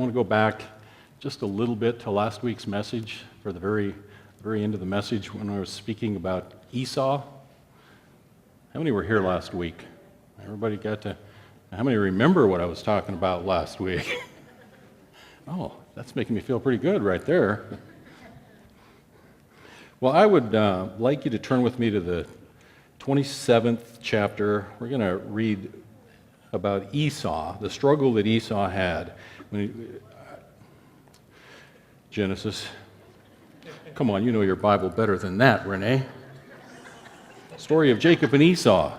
want to go back just a little bit to last week's message, for the very end of the message when I was speaking about Esau. How many were here last week? Everybody got to... How many remember what I was talking about last week? Oh, that's making me feel pretty good right there. Well, I would like you to turn with me to the 27th chapter. We're going to read about Esau, the struggle that Esau had. Genesis. Come on, you know your Bible better than that, Renee. Story of Jacob and Esau.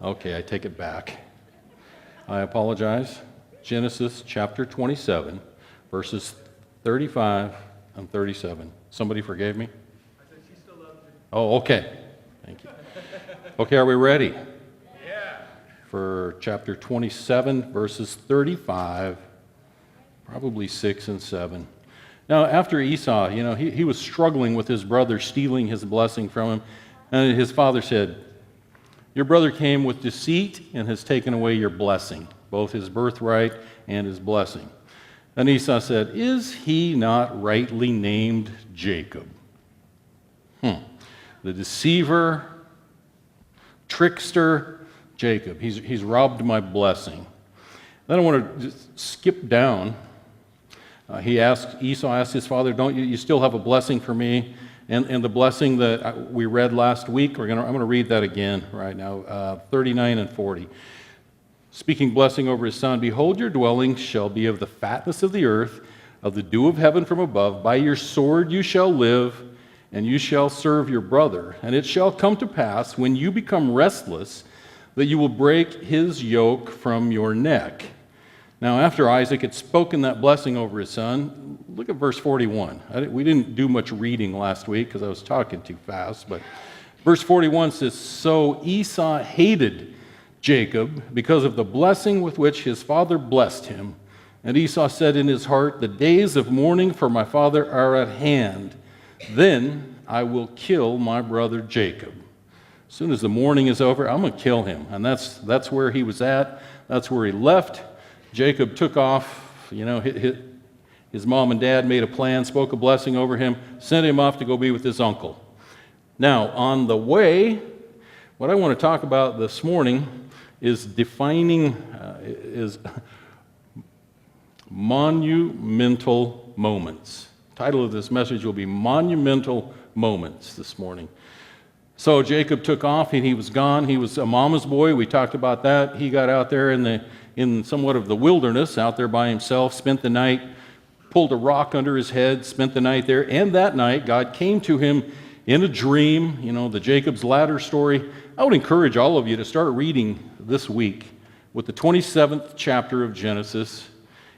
Okay, I take it back. I apologize. Genesis chapter 27, verses 35 and 37. Somebody forgave me? I said she still loves you. Oh, okay. Thank you. Okay, are we ready? Yeah. For chapter 27, verses 35, probably 6 and 7. Now, after Esau, he was struggling with his brother stealing his blessing from him, and his father said, "Your brother came with deceit and has taken away your blessing, both his birthright and his blessing." And Esau said, "Is he not rightly named Jacob? The deceiver, trickster, Jacob. He's robbed my blessing." Then I want to just skip down. Esau asked his father, "Don't you still have a blessing for me?" And the blessing that we read last week, I'm going to read that again right now, 39 and 40. Speaking blessing over his son, "Behold, your dwelling shall be of the fatness of the earth, of the dew of heaven from above. By your sword you shall live, and you shall serve your brother. And it shall come to pass, when you become restless, that you will break his yoke from your neck." Now, after Isaac had spoken that blessing over his son, look at verse 41. We didn't do much reading last week because I was talking too fast, but verse 41 says, "So Esau hated Jacob because of the blessing with which his father blessed him. And Esau said in his heart, 'The days of mourning for my father are at hand. Then I will kill my brother Jacob.' As soon as the mourning is over, I'm going to kill him." And that's where he was at. That's where he left. Jacob took off. His mom and dad made a plan, spoke a blessing over him, sent him off to go be with his uncle. Now, on the way, what I want to talk about this morning is is monumental moments. The title of this message will be Monumental Moments this morning. So Jacob took off and he was gone. He was a mama's boy. We talked about that. He got out there in somewhat of the wilderness, out there by himself, spent the night, pulled a rock under his head, spent the night there. And that night, God came to him in a dream, the Jacob's ladder story. I would encourage all of you to start reading this week with the 27th chapter of Genesis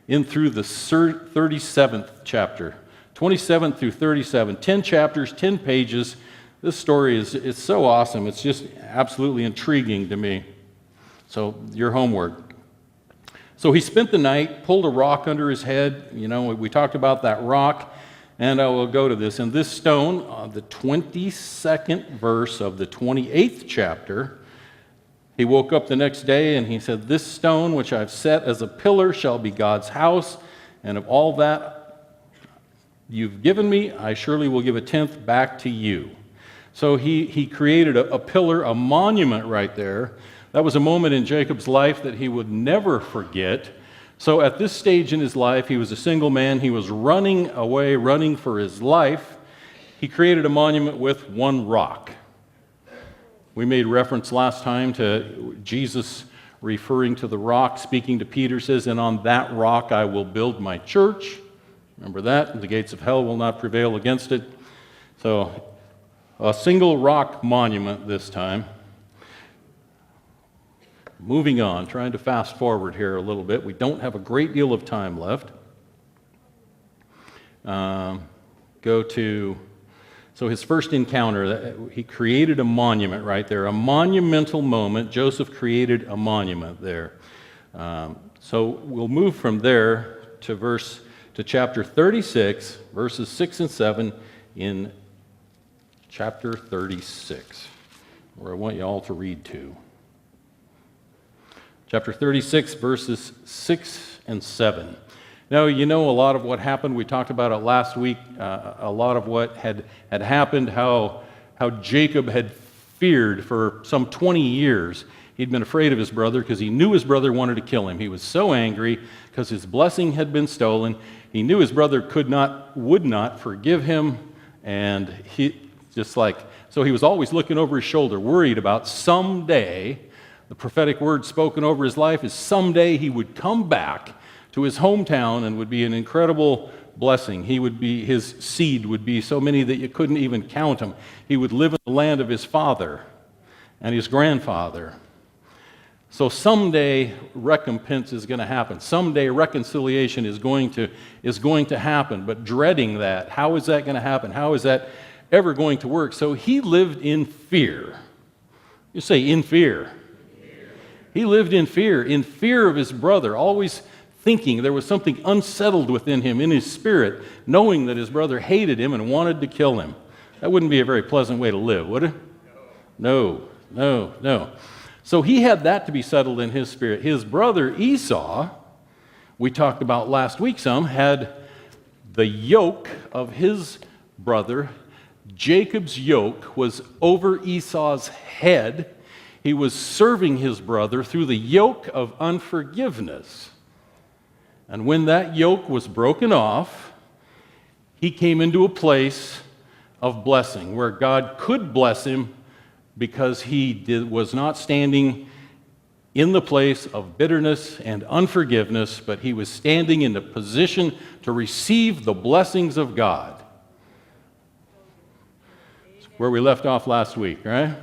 in through the 37th chapter. 27 through 37, 10 chapters, 10 pages. This story is so awesome. It's just absolutely intriguing to me. So your homework. So he spent the night, pulled a rock under his head. We talked about that rock, and I will go to this. And this stone, the 22nd verse of the 28th chapter, he woke up the next day and he said, "This stone which I've set as a pillar shall be God's house, and of all that you've given me, I surely will give a tenth back to you." So he created a pillar, a monument right there. That was a moment in Jacob's life that he would never forget. So at this stage in his life, he was a single man. He was running away, running for his life. He created a monument with one rock. We made reference last time to Jesus referring to the rock, speaking to Peter, says, "And on that rock I will build my church." Remember that? The gates of hell will not prevail against it. So a single rock monument this time. Moving on, trying to fast forward here a little bit. We don't have a great deal of time left. So his first encounter, he created a monument right there, a monumental moment. Joseph created a monument there. So we'll move from there to chapter 36, verses 6 and 7 in chapter 36, where I want you all to read to. chapter 36, verses 6 and 7. Now, you know a lot of what happened. We talked about it last week, a lot of what had happened, how Jacob had feared for some 20 years. He'd been afraid of his brother because he knew his brother wanted to kill him. He was so angry because his blessing had been stolen. He knew his brother would not forgive him, and so he was always looking over his shoulder, worried about someday, the prophetic word spoken over his life is someday he would come back to his hometown and would be an incredible blessing. His seed would be so many that you couldn't even count them. He would live in the land of his father and his grandfather. So someday recompense is going to happen. Someday reconciliation is going to happen. But dreading that, how is that going to happen? How is that ever going to work? So he lived in fear. You say in fear. He lived in fear of his brother, always thinking there was something unsettled within him, in his spirit, knowing that his brother hated him and wanted to kill him. That wouldn't be a very pleasant way to live, would it? No. So he had that to be settled in his spirit. His brother Esau, we talked about last week some, had the yoke of his brother. Jacob's yoke was over Esau's head. He was serving his brother through the yoke of unforgiveness. And when that yoke was broken off, he came into a place of blessing where God could bless him because he was not standing in the place of bitterness and unforgiveness, but he was standing in the position to receive the blessings of God. That's where we left off last week, right?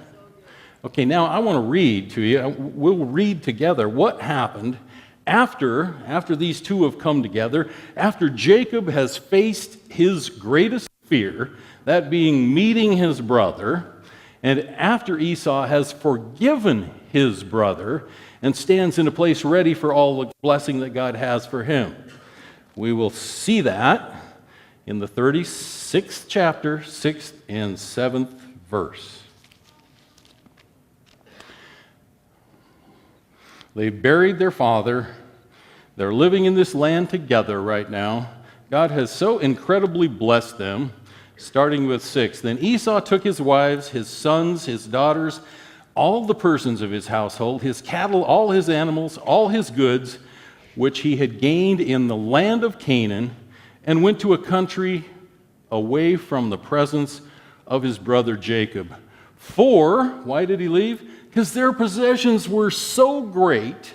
Okay, now I want to read to you. We'll read together what happened after these two have come together, after Jacob has faced his greatest fear, that being meeting his brother, and after Esau has forgiven his brother and stands in a place ready for all the blessing that God has for him. We will see that in the 36th chapter, 6th and 7th verse. They buried their father. They're living in this land together right now. God has so incredibly blessed them, starting with 6. Then Esau took his wives, his sons, his daughters, all the persons of his household, his cattle, all his animals, all his goods, which he had gained in the land of Canaan, and went to a country away from the presence of his brother Jacob. Why did he leave? Because their possessions were so great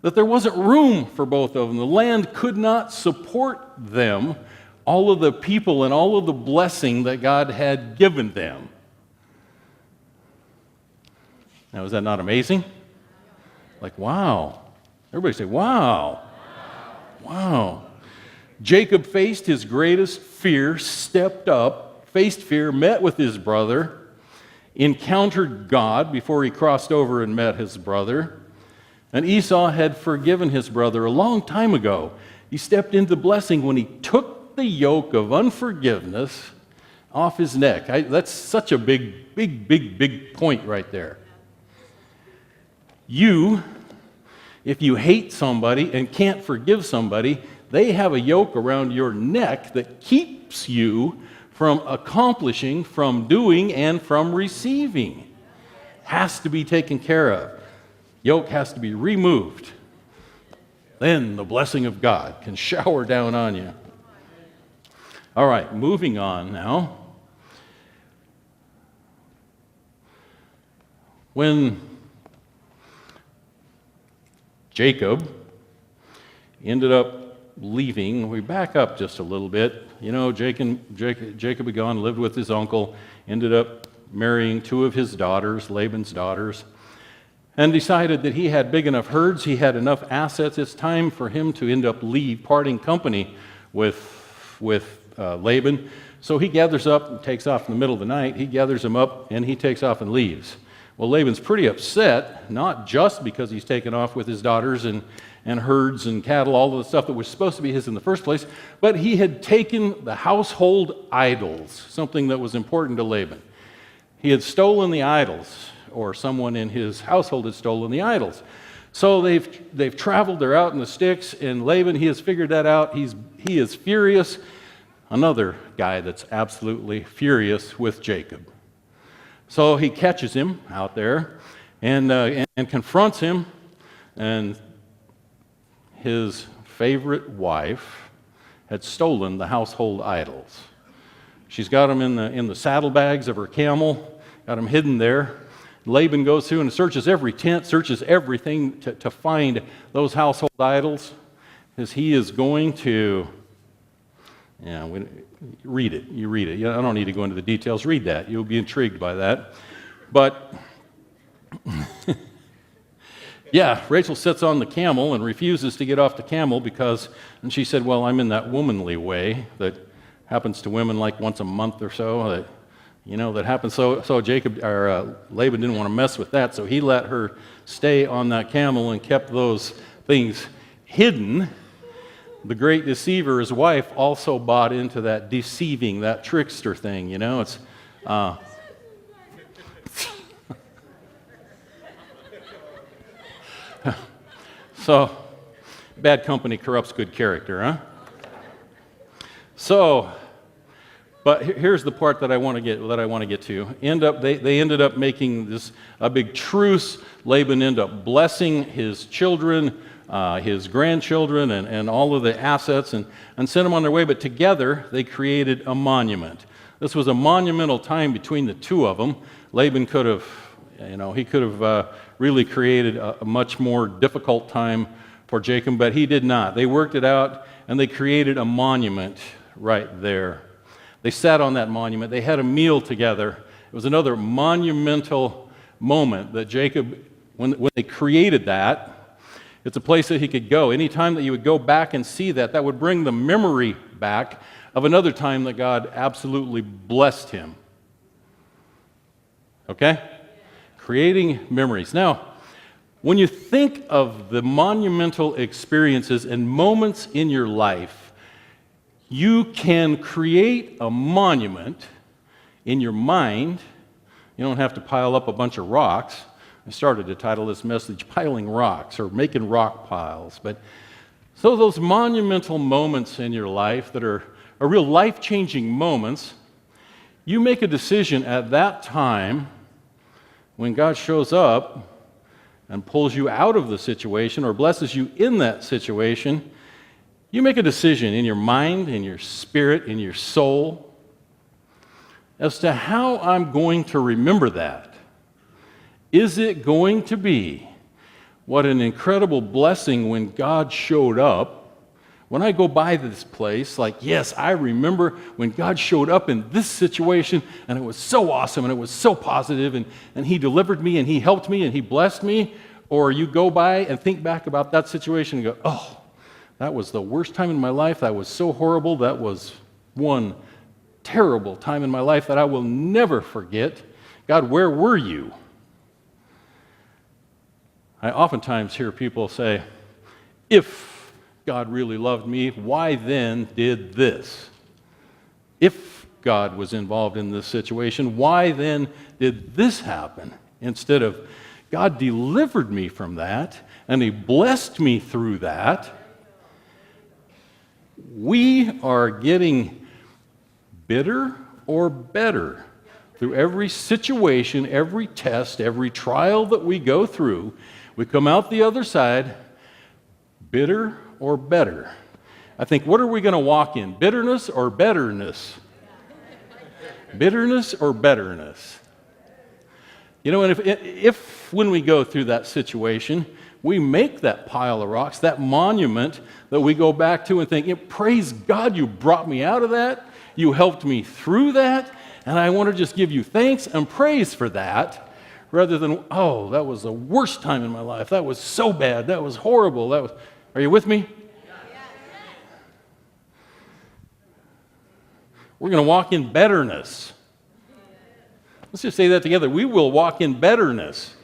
that there wasn't room for both of them. The land could not support them, all of the people and all of the blessing that God had given them. Now, is that not amazing? Like, wow. Everybody say, wow. Wow. Jacob faced his greatest fear, stepped up, faced fear, met with his brother, encountered God before he crossed over and met his brother. And Esau had forgiven his brother a long time ago. He stepped into blessing when he took the yoke of unforgiveness off his neck. That's such a big point right there. If you hate somebody and can't forgive somebody, they have a yoke around your neck that keeps you from accomplishing, from doing, and from receiving. Has to be taken care of. Yoke has to be removed. Then the blessing of God can shower down on you. All right, moving on now. When Jacob ended up leaving, we back up just a little bit. You know, Jacob had gone, lived with his uncle, ended up marrying two of his daughters, Laban's daughters, and decided that he had big enough herds, he had enough assets. It's time for him to end up parting company with Laban. So he gathers up and takes off in the middle of the night. He gathers them up and he takes off and leaves. Well, Laban's pretty upset, not just because he's taken off with his daughters and herds and cattle, all of the stuff that was supposed to be his in the first place, but he had taken the household idols, something that was important to Laban. He had stolen the idols, or someone in his household had stolen the idols. So they've traveled, they're out in the sticks, and Laban, he has figured that out. He is furious. Another guy that's absolutely furious with Jacob. So he catches him out there and confronts him, and his favorite wife had stolen the household idols. She's got them in the saddlebags of her camel, got them hidden there. Laban goes through and searches every tent, searches everything to find those household idols, as he is going to, read it. You read it. I don't need to go into the details. Read that. You'll be intrigued by that. But, yeah, Rachel sits on the camel and refuses to get off the camel and she said, well, I'm in that womanly way that happens to women like once a month or so, that happens. So Laban didn't want to mess with that, so he let her stay on that camel and kept those things hidden. The great deceiver, his wife, also bought into that deceiving, that trickster thing. It's so bad company corrupts good character, huh? So, but here's the part that I want to get to. They ended up making a big truce. Laban ended up blessing his children, his grandchildren, and all of the assets, and sent them on their way. But together they created a monument. This was a monumental time between the two of them. Laban could have, really created a much more difficult time for Jacob, but he did not. They worked it out, and they created a monument right there. They sat on that monument. They had a meal together. It was another monumental moment that Jacob, when they created that, it's a place that he could go. Anytime that you would go back and see that would bring the memory back of another time that God absolutely blessed him. Okay? Creating memories. Now, when you think of the monumental experiences and moments in your life, you can create a monument in your mind. You don't have to pile up a bunch of rocks. I started to title this message, Piling Rocks, or Making Rock Piles. But so those monumental moments in your life that are real life-changing moments, you make a decision at that time when God shows up and pulls you out of the situation or blesses you in that situation. You make a decision in your mind, in your spirit, in your soul, as to how I'm going to remember that. Is it going to be what an incredible blessing when God showed up? When I go by this place, like, yes, I remember when God showed up in this situation, and it was so awesome, and it was so positive, and He delivered me, and He helped me, and He blessed me. Or you go by and think back about that situation and go, oh, that was the worst time in my life. That was so horrible. That was one terrible time in my life that I will never forget. God, where were you? I oftentimes hear people say, if God really loved me, why then did this? If God was involved in this situation, why then did this happen? Instead of, God delivered me from that, and He blessed me through that. We are getting bitter or better through every situation, every test, every trial that we go through. We come out the other side bitter or better. I think, what are we going to walk in? Bitterness or betterness? Bitterness or betterness? And if when we go through that situation, we make that pile of rocks, that monument that we go back to and think, praise God, you brought me out of that. You helped me through that. And I want to just give you thanks and praise for that, rather than, oh, that was the worst time in my life. That was so bad. That was horrible. Are you with me? We're going to walk in betterness. Let's just say that together. We will walk in betterness.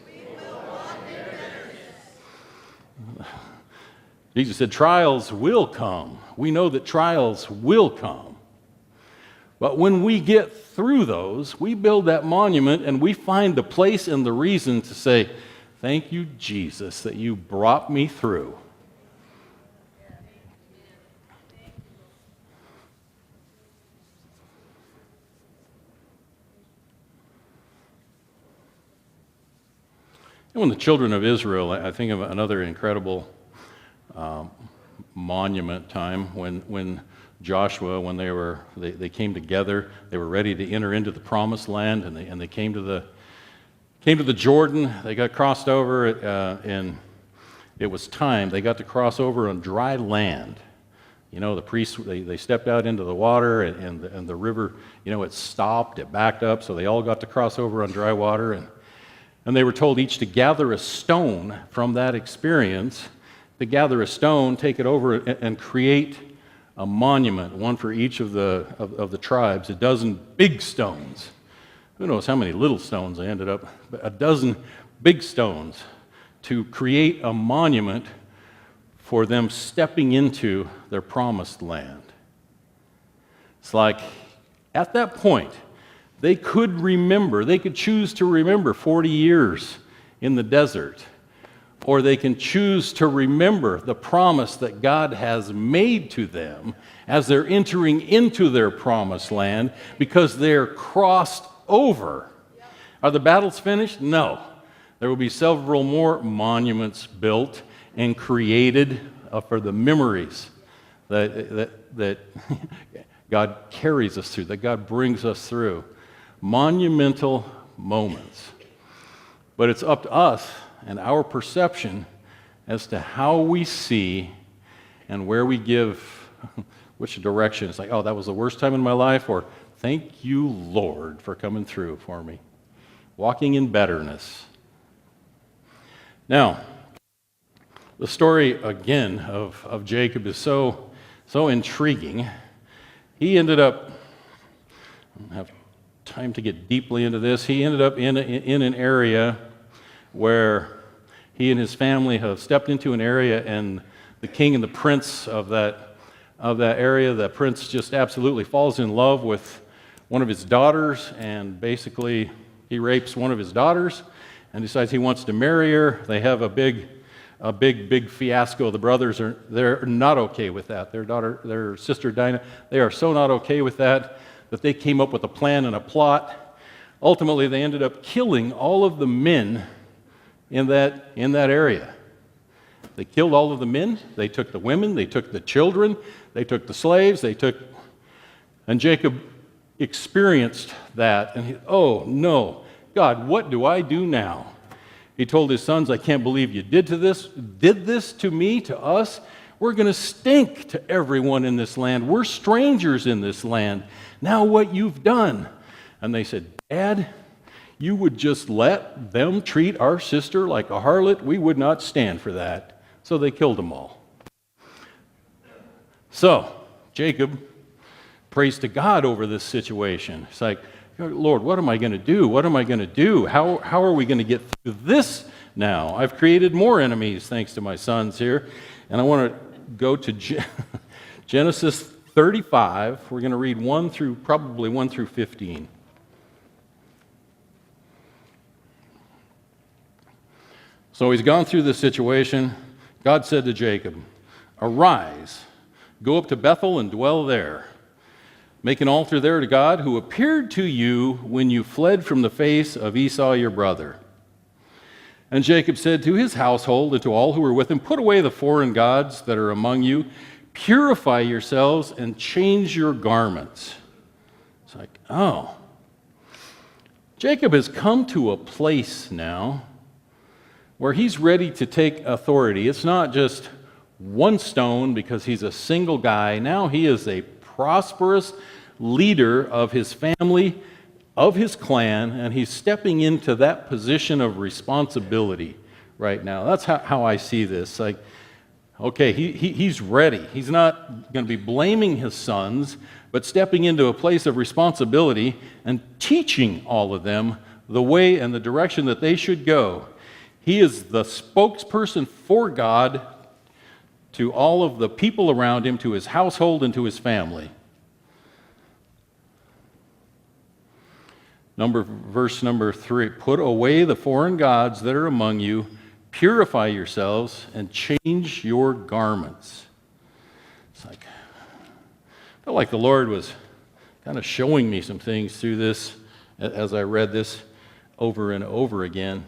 Jesus said, trials will come. We know that trials will come. But when we get through those, we build that monument and we find the place and the reason to say, Thank you, Jesus, that you brought me through. And when the children of Israel, I think of another incredible monument time when Joshua, when they came together, they were ready to enter into the promised land, and they came to the Jordan. They got crossed over, and it was time. They got to cross over on dry land. You know, the priests, they stepped out into the water, and the river, it stopped, it backed up, so they all got to cross over on dry water, and they were told each to gather a stone from that experience, to gather a stone, take it over, and create a monument, one for each of the tribes, a dozen big stones. Who knows how many little stones they ended up, but a dozen big stones to create a monument for them stepping into their promised land. It's like, at that point, they could choose to remember 40 years in the desert, or they can choose to remember the promise that God has made to them as they're entering into their promised land because they're crossed over. Are the battles finished? No. There will be several more monuments built and created for the memories that God carries us through, that God brings us through. Monumental moments. But it's up to us and our perception as to how we see and where we give which direction. It's like, oh, that was the worst time in my life, or thank you, Lord, for coming through for me. Walking in betterness. Now, the story again of Jacob is so intriguing. He ended up, I don't have time to get deeply into this. He ended up in an area where he and his family have stepped into an area, and the king and the prince of that area, the prince just absolutely falls in love with one of his daughters, and basically he rapes one of his daughters and decides he wants to marry her. They have a big fiasco. The brothers they're not okay with that. Their sister Dinah, they are so not okay with that they came up with a plan and a plot. Ultimately, they ended up killing all of the men in that area. They killed all of the men. They took the women. They took the children. They took the slaves. And Jacob experienced that. And oh no, God, what do I do now? He told his sons, I can't believe you did this to me, to us. We're going to stink to everyone in this land. We're strangers in this land. Now what you've done. And they said, Dad, you would just let them treat our sister like a harlot? We would not stand for that. So they killed them all. So Jacob prays to God over this situation. It's like, Lord, what am I going to do? What am I going to do? How are we going to get through this now? I've created more enemies thanks to my sons here. And I want to go to Genesis 35. We're going to read 1 through 15. So he's gone through this situation. God said to Jacob, arise, go up to Bethel and dwell there. Make an altar there to God who appeared to you when you fled from the face of Esau your brother. And Jacob said to his household and to all who were with him, put away the foreign gods that are among you, purify yourselves and change your garments. It's like, oh. Jacob has come to a place now where he's ready to take authority. It's not just one stone because he's a single guy. Now he is a prosperous leader of his family, of his clan, and he's stepping into that position of responsibility right now. That's how I see this. Like, okay, he's ready. He's not going to be blaming his sons, but stepping into a place of responsibility and teaching all of them the way and the direction that they should go. He is the spokesperson for God to all of the people around him, to his household and to his family. Verse number 3, put away the foreign gods that are among you, purify yourselves, and change your garments. It's like, I felt like the Lord was kind of showing me some things through this as I read this over and over again.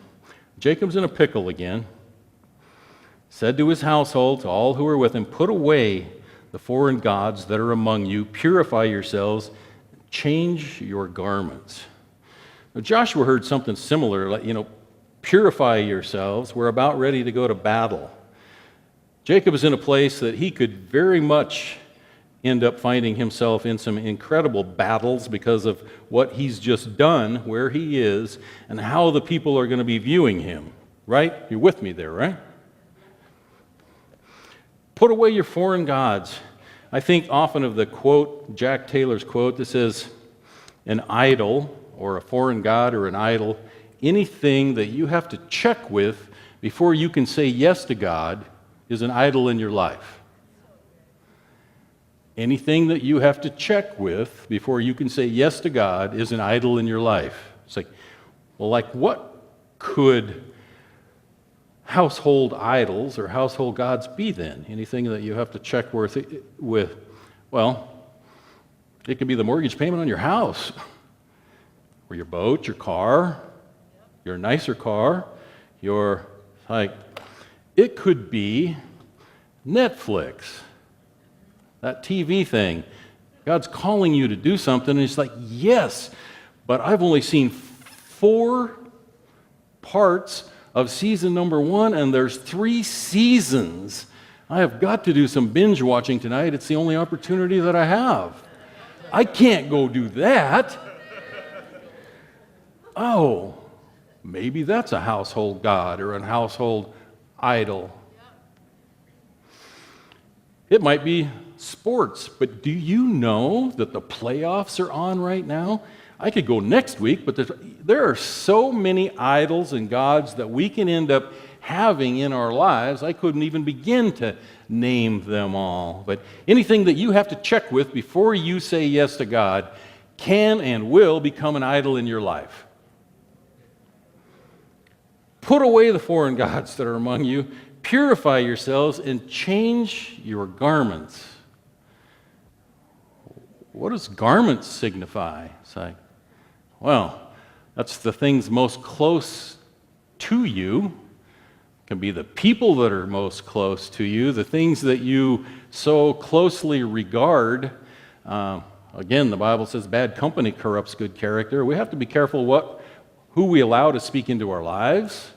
Jacob's in a pickle again. Said to his household, to all who are with him, put away the foreign gods that are among you, purify yourselves, change your garments. Now, Joshua heard something similar, like, purify yourselves. We're about ready to go to battle. Jacob is in a place that he could very much end up finding himself in some incredible battles because of what he's just done, where he is, and how the people are going to be viewing him. Right? You're with me there, right? Put away your foreign gods. I think often of the quote, Jack Taylor's quote, that says, an idol or a foreign god or an idol, anything that you have to check with before you can say yes to God is an idol in your life. Anything that you have to check with before you can say yes to God is an idol in your life. It's like, well, like what could household idols or household gods be then? Anything that you have to check with, well, it could be the mortgage payment on your house, or your boat, your car, your nicer car, it could be Netflix, that TV thing. God's calling you to do something, and it's like, yes, but I've only seen 4 parts of season number 1, and there's 3 seasons. I have got to do some binge watching tonight. It's the only opportunity that I have. I can't go do that. Oh, maybe that's a household god or a household idol. It might be sports, but do you know that the playoffs are on right now? I could go next week, but there are so many idols and gods that we can end up having in our lives. I couldn't even begin to name them all. But anything that you have to check with before you say yes to God can and will become an idol in your life. Put away the foreign gods that are among you, purify yourselves, and change your garments. What does garments signify? It's like, well, that's the things most close to you. It can be the people that are most close to you, the things that you so closely regard. Again, the Bible says bad company corrupts good character. We have to be careful who we allow to speak into our lives.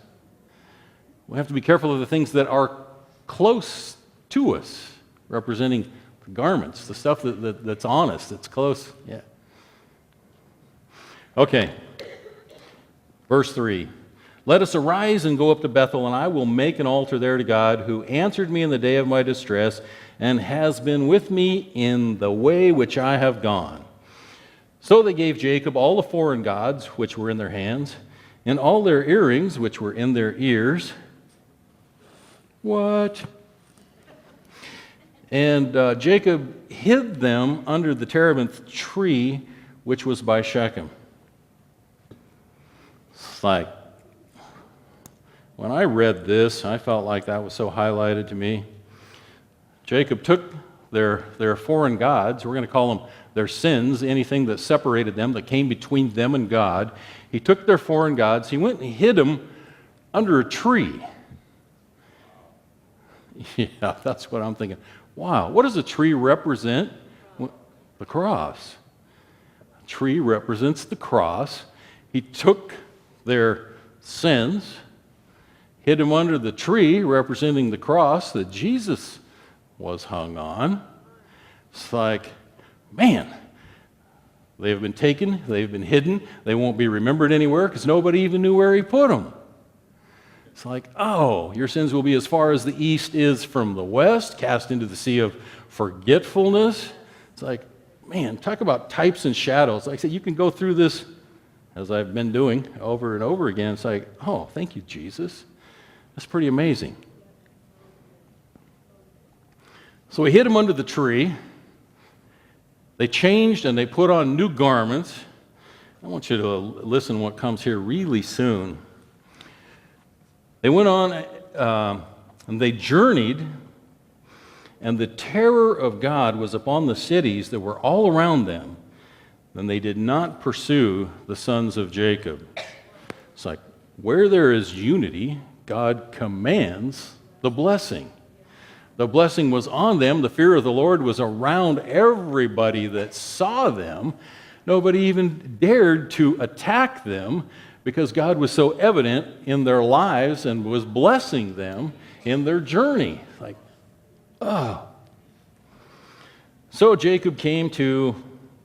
We have to be careful of the things that are close to us, representing the garments, the stuff that's honest, that's close. Yeah. Okay. Verse 3. Let us arise and go up to Bethel, and I will make an altar there to God, who answered me in the day of my distress, and has been with me in the way which I have gone. So they gave Jacob all the foreign gods which were in their hands, and all their earrings which were in their ears. What? And Jacob hid them under the terebinth tree which was by Shechem. It's like, when I read this, I felt like that was so highlighted to me. Jacob took their foreign gods, we're going to call them their sins, anything that separated them, that came between them and God. He took their foreign gods, he went and hid them under a tree. Yeah, that's what I'm thinking. Wow, what does a tree represent? The cross. A tree represents the cross. He took their sins, hid them under the tree, representing the cross that Jesus was hung on. It's like, man, they've been taken, they've been hidden, they won't be remembered anywhere because nobody even knew where he put them. It's like, oh, your sins will be as far as the east is from the west, cast into the sea of forgetfulness. It's like, man, talk about types and shadows. Like I said, you can go through this, as I've been doing over and over again. It's like, oh, thank you, Jesus. That's pretty amazing. So we hid him under the tree. They changed and they put on new garments. I want you to listen to what comes here really soon. They went on and they journeyed, and the terror of God was upon the cities that were all around them. Then they did not pursue the sons of Jacob. It's like, where there is unity, God commands the blessing. The blessing was on them. The fear of the Lord was around everybody that saw them. Nobody even dared to attack them because God was so evident in their lives and was blessing them in their journey. Like, oh. So Jacob came to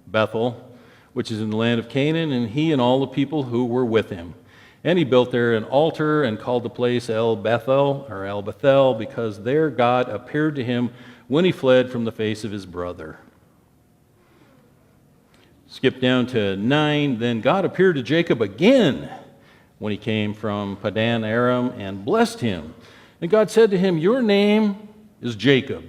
Bethel, which is in the land of Canaan, and he and all the people who were with him. And he built there an altar and called the place El Bethel, because there God appeared to him when he fled from the face of his brother. Skip down to 9. Then God appeared to Jacob again when he came from Padan Aram and blessed him. And God said to him, "Your name is Jacob.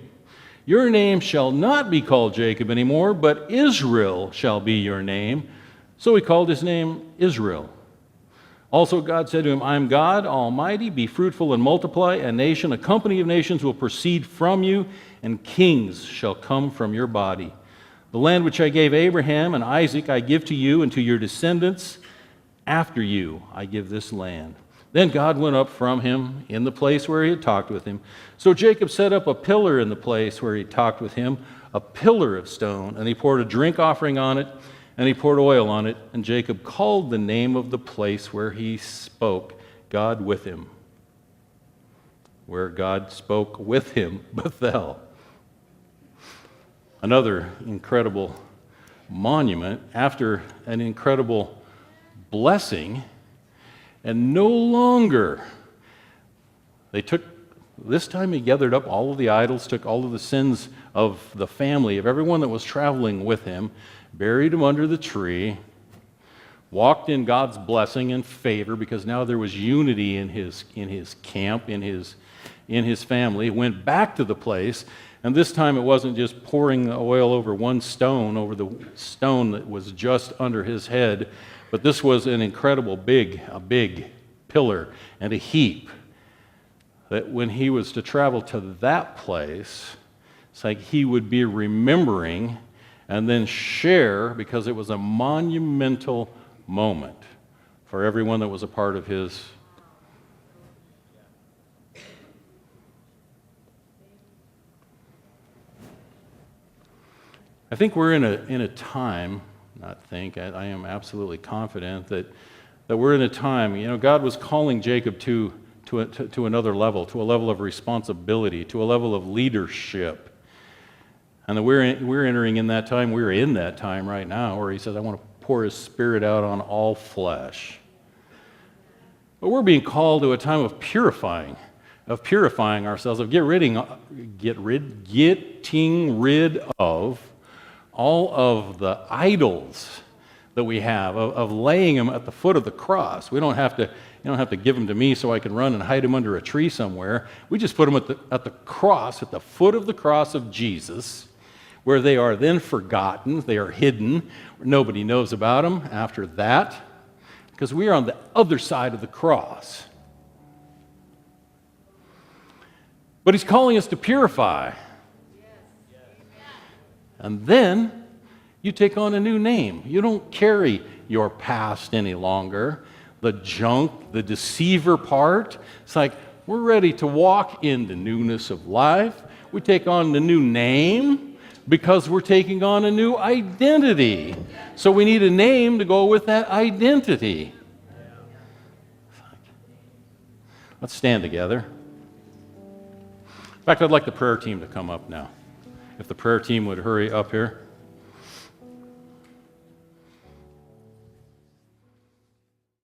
Your name shall not be called Jacob anymore, but Israel shall be your name." So he called his name Israel. Also God said to him, "I am God Almighty. Be fruitful and multiply. A company of nations will proceed from you, and kings shall come from your body. The land which I gave Abraham and Isaac I give to you and to your descendants after you. I give this land." Then God went up from him in the place where he had talked with him. So Jacob set up a pillar in the place where he talked with him, a pillar of stone, and he poured a drink offering on it, and he poured oil on it, and Jacob called the name of the place where he spoke, God with him. Where God spoke with him, Bethel. Another incredible monument after an incredible blessing, and no longer this time he gathered up all of the idols, took all of the sins of the family, of everyone that was traveling with him, buried them under the tree, walked in God's blessing and favor, because now there was unity in his camp, in his family, went back to the place, and this time it wasn't just pouring the oil over one stone, over the stone that was just under his head, but this was an incredible big pillar and a heap, that when he was to travel to that place, it's like he would be remembering and then share, because it was a monumental moment for everyone that was a part of his. I think we're in a time, I am absolutely confident that we're in a time, God was calling Jacob to another level, to a level of responsibility, to a level of leadership. And that we're entering in that time, we're in that time right now, where he says, I want to pour his Spirit out on all flesh. But we're being called to a time of purifying ourselves, of getting rid of all of the idols that we have, of laying them at the foot of the cross. You don't have to give them to me so I can run and hide them under a tree somewhere. We just put them at the cross, at the foot of the cross of Jesus, where they are then forgotten, they are hidden, nobody knows about them after that, because we are on the other side of the cross. But he's calling us to purify. And then you take on a new name. You don't carry your past any longer. The junk, the deceiver part. It's like we're ready to walk in the newness of life. We take on the new name because we're taking on a new identity. So we need a name to go with that identity. Let's stand together. In fact, I'd like the prayer team to come up now. If the prayer team would hurry up here.